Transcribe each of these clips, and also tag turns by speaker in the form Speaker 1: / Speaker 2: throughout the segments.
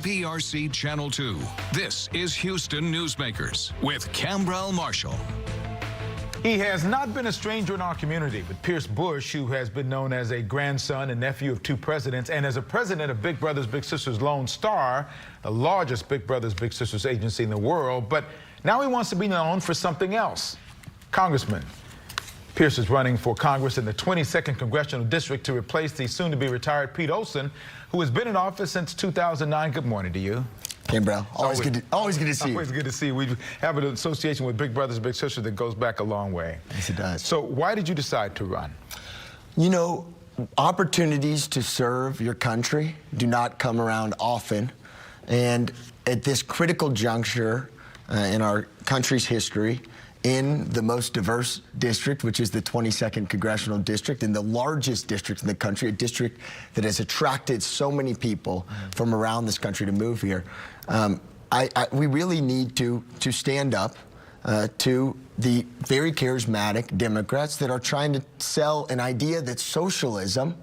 Speaker 1: PRC Channel 2. This is Houston Newsmakers with Cambrell Marshall.
Speaker 2: He has not been a stranger in our community, but Pierce Bush, who has been known as a grandson and nephew of two presidents and as a president of Big Brothers Big Sisters Lone Star, the largest Big Brothers Big Sisters agency in the world, but now he wants to be known for something else. Congressman. Pierce is running for Congress in the 22nd Congressional District to replace the soon-to-be-retired Pete Olson, who has been in office since 2009. Good morning to you.
Speaker 3: Cambrell, always good to see you.
Speaker 2: Always good to see you. We have an association with Big Brothers Big Sisters that goes back a long way.
Speaker 3: Yes, it does.
Speaker 2: So why did you decide to run?
Speaker 3: You know, opportunities to serve your country do not come around often. And at this critical juncture in our country's history, in the most diverse district, which is the 22nd Congressional District, and the largest district in the country, a district that has attracted so many people from around this country to move here. We really need to stand up to the very charismatic Democrats that are trying to sell an idea that socialism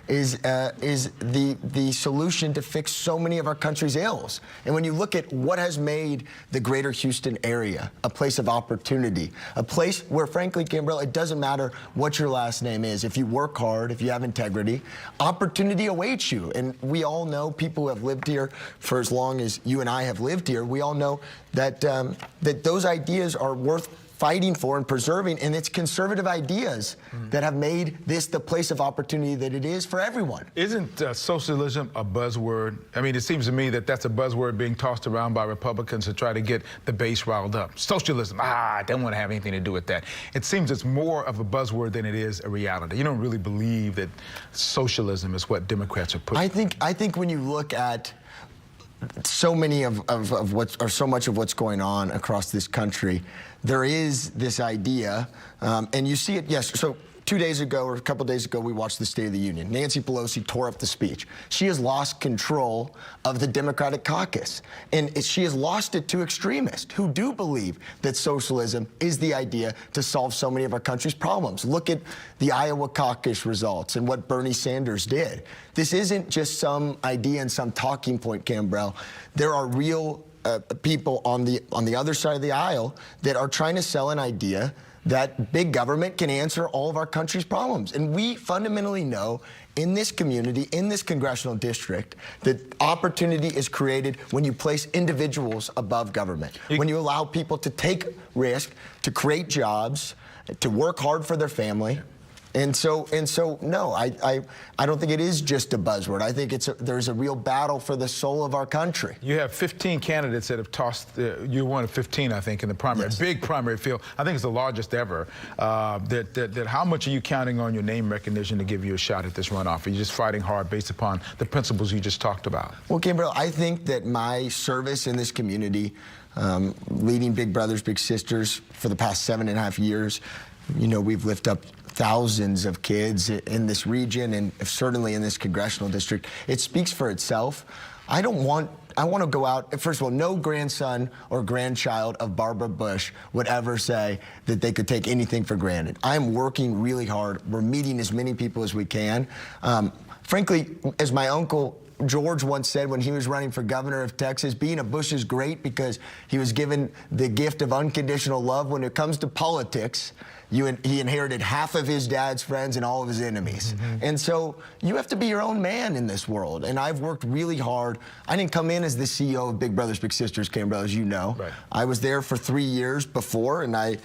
Speaker 3: is the solution to fix so many of our country's ills. And when you look at what has made the greater Houston area a place of opportunity, a place where, frankly, Cambrell, it doesn't matter what your last name is. If you work hard, if you have integrity, opportunity awaits you. And we all know, people who have lived here for as long as you and I have lived here, we all know that, that those ideas are worth fighting for and preserving, and it's conservative ideas that have made this the place of opportunity that it is for everyone.
Speaker 2: Isn't socialism a buzzword? I mean, it seems to me that that's a buzzword being tossed around by Republicans to try to get the base riled up. Socialism, I don't want to have anything to do with that. It seems it's more of a buzzword than it is a reality. You don't really believe that socialism is what Democrats are pushing.
Speaker 3: I think when you look at so many of so much of what's going on across this country, there is this idea, and you see it, yes, so 2 days ago or a couple days ago, we watched the State of the Union. Nancy Pelosi tore up the speech. She has lost control of the Democratic caucus, and she has lost it to extremists who do believe that socialism is the idea to solve so many of our country's problems. Look at the Iowa caucus results and what Bernie Sanders did. This isn't just some idea and some talking point, Cambrell. There are real people on the other side of the aisle that are trying to sell an idea that big government can answer all of our country's problems. And we fundamentally know in this community, in this congressional district, that opportunity is created when you place individuals above government, when you allow people to take risk, to create jobs, to work hard for their family. And so, no, I don't think it is just a buzzword. I think there's a real battle for the soul of our country.
Speaker 2: You have 15 candidates that have tossed, you're one of 15, I think, in the primary,
Speaker 3: yes.
Speaker 2: Big primary field. I think it's the largest ever. How much are you counting on your name recognition to give you a shot at this runoff? Are you just fighting hard based upon the principles you just talked about?
Speaker 3: Well, Cambrell, I think that my service in this community, leading Big Brothers Big Sisters for the past 7.5 years, you know, we've lifted up thousands of kids in this region and certainly in this congressional district. It speaks for itself. I want to go out, first of all, no grandson or grandchild of Barbara Bush would ever say that they could take anything for granted. I'm working really hard. We're meeting as many people as we can. Frankly, as my uncle George once said when he was running for governor of Texas, being a Bush is great because he was given the gift of unconditional love. When it comes to politics, he inherited half of his dad's friends and all of his enemies. And so you have to be your own man in this world. And I've worked really hard. I didn't come in as the CEO of Big Brothers Big Sisters, Cambrell, as you know.
Speaker 2: Right.
Speaker 3: I was there for 3 years before, and I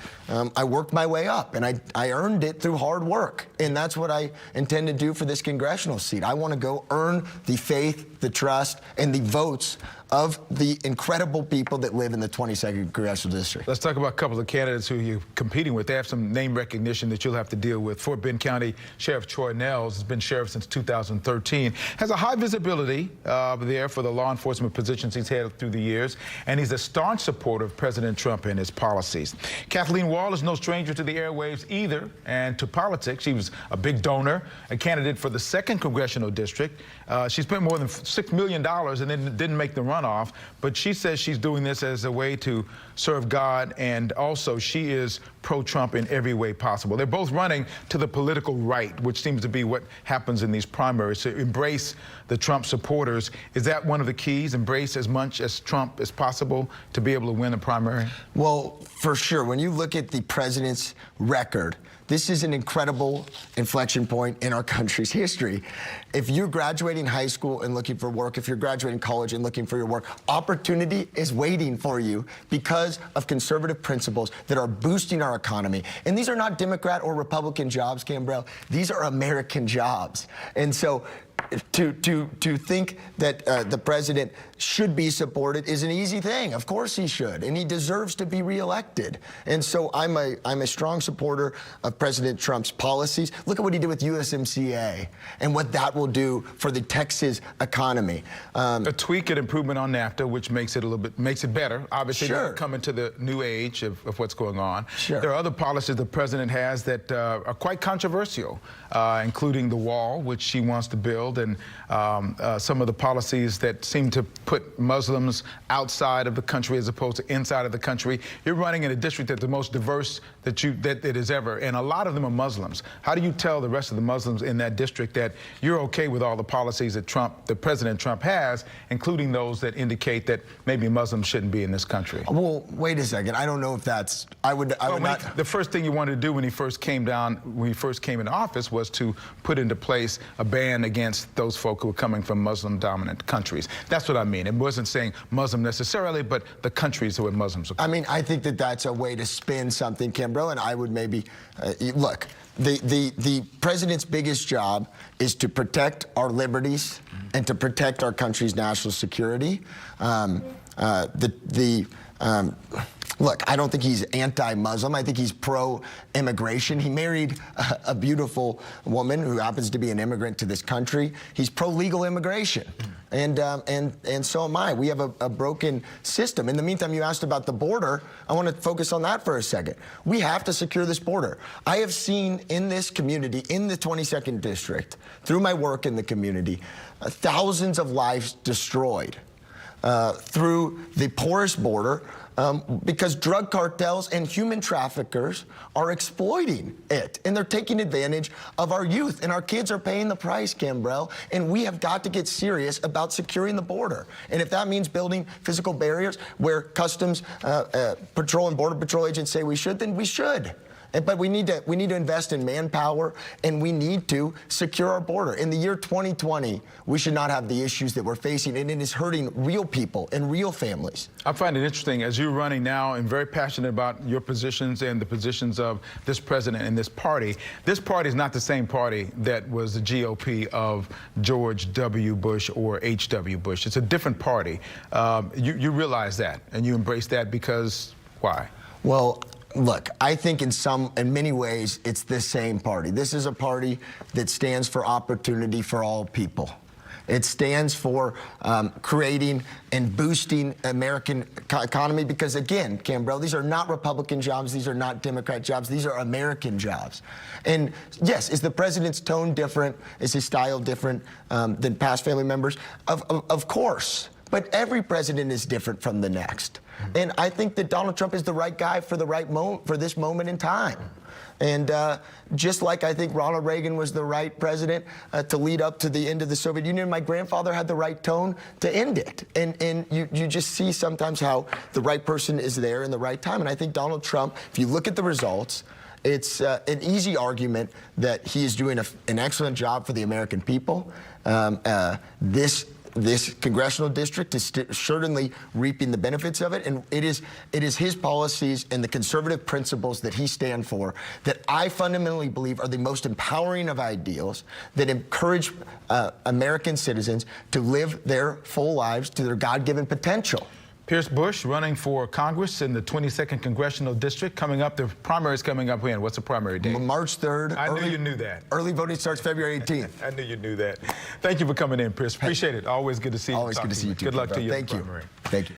Speaker 3: worked my way up, and I earned it through hard work. And that's what I intend to do for this congressional seat. I want to go earn the faith, the trust, and the votes of the incredible people that live in the 22nd Congressional District.
Speaker 2: Let's talk about a couple of candidates who you're competing with. They have some name recognition that you'll have to deal with. Fort Bend County Sheriff Troy Nels has been sheriff since 2013, has a high visibility there for the law enforcement positions he's held through the years, and he's a staunch supporter of President Trump and his policies. Kathleen Wall is no stranger to the airwaves either, and to politics. She was a big donor, a candidate for the 2nd Congressional District. She spent more than $6 million and then didn't make the runoff, but she says she's doing this as a way to serve God, and also she is pro-Trump in every way possible. They're both running to the political right, which seems to be what happens in these primaries. To embrace the Trump supporters, is that one of the keys? Embrace as much as Trump as possible to be able to win a primary?
Speaker 3: Well, for sure. When you look at the president's record, this is an incredible inflection point in our country's history. If you're graduating high school and looking for work, if you're graduating college and looking for your work, opportunity is waiting for you because of conservative principles that are boosting our economy. And these are not Democrat or Republican jobs, Cambrell. These are American jobs. And so to think that the president should be supported is an easy thing. Of course he should, and he deserves to be reelected. And so I'm a strong supporter of President Trump's policies. Look at what he did with USMCA and what that will do for the Texas economy.
Speaker 2: A tweak and improvement on NAFTA, which makes it a little bit better. Obviously,
Speaker 3: sure.
Speaker 2: They're coming to the new age of what's going on.
Speaker 3: Sure.
Speaker 2: There are other policies the president has that are quite controversial, including the wall, which she wants to build, and some of the policies that seem to put Muslims outside of the country as opposed to inside of the country. You're running in a district that's the most diverse that it is ever, and a lot of them are Muslims. How do you tell the rest of the Muslims in that district that you're okay with all the policies that President Trump has, including those that indicate that maybe Muslims shouldn't be in this country?
Speaker 3: Well, wait a second. I don't know if that's. I would not.
Speaker 2: The first thing you wanted to do when he first came into office was to put into place a ban against those folk who were coming from Muslim-dominant countries. That's what I mean. It wasn't saying Muslim necessarily, but the countries where Muslims are.
Speaker 3: I mean, I think that that's a way to spin something, Cambrell, and I would maybe look. The president's biggest job is to protect our liberties and to protect our country's national security. Look, I don't think he's anti-Muslim. I think he's pro-immigration. He married a beautiful woman who happens to be an immigrant to this country. He's pro-legal immigration. And so am I. We have a broken system. In the meantime, you asked about the border. I want to focus on that for a second. We have to secure this border. I have seen in this community, in the 22nd District, through my work in the community, thousands of lives destroyed through the porous border because drug cartels and human traffickers are exploiting it, and they're taking advantage of our youth, and our kids are paying the price, Cambrell, and we have got to get serious about securing the border. And if that means building physical barriers where Customs Patrol and Border Patrol agents say we should, then we should. But we need to invest in manpower, and we need to secure our border. In the year 2020, we should not have the issues that we're facing, and it is hurting real people and real families.
Speaker 2: I find it interesting, as you're running now and very passionate about your positions and the positions of this president and this party is not the same party that was the GOP of George W. Bush or H.W. Bush. It's a different party. You realize that, and you embrace that because why?
Speaker 3: Well, look, I think in many ways, it's the same party. This is a party that stands for opportunity for all people. It stands for creating and boosting American economy because, again, Cambrell, these are not Republican jobs. These are not Democrat jobs. These are American jobs. And, yes, is the president's tone different? Is his style different than past family members? Of course. But every president is different from the next. And I think that Donald Trump is the right guy for the right moment, for this moment in time. And just like I think Ronald Reagan was the right president to lead up to the end of the Soviet Union, my grandfather had the right tone to end it. And you just see sometimes how the right person is there in the right time. And I think Donald Trump, if you look at the results, it's an easy argument that he is doing an excellent job for the American people. This congressional district is certainly reaping the benefits of it, and it is his policies and the conservative principles that he stands for that I fundamentally believe are the most empowering of ideals that encourage American citizens to live their full lives to their God-given potential.
Speaker 2: Pierce Bush running for Congress in the 22nd Congressional District coming up. The primary's coming up when? What's the primary date?
Speaker 3: March 3rd.
Speaker 2: I knew you knew that.
Speaker 3: Early voting starts February 18th.
Speaker 2: I knew you knew that. Thank you for coming in, Pierce. Appreciate it. Always good to see you.
Speaker 3: Always good to see you too.
Speaker 2: Good luck to you.
Speaker 3: Thank you. Thank you.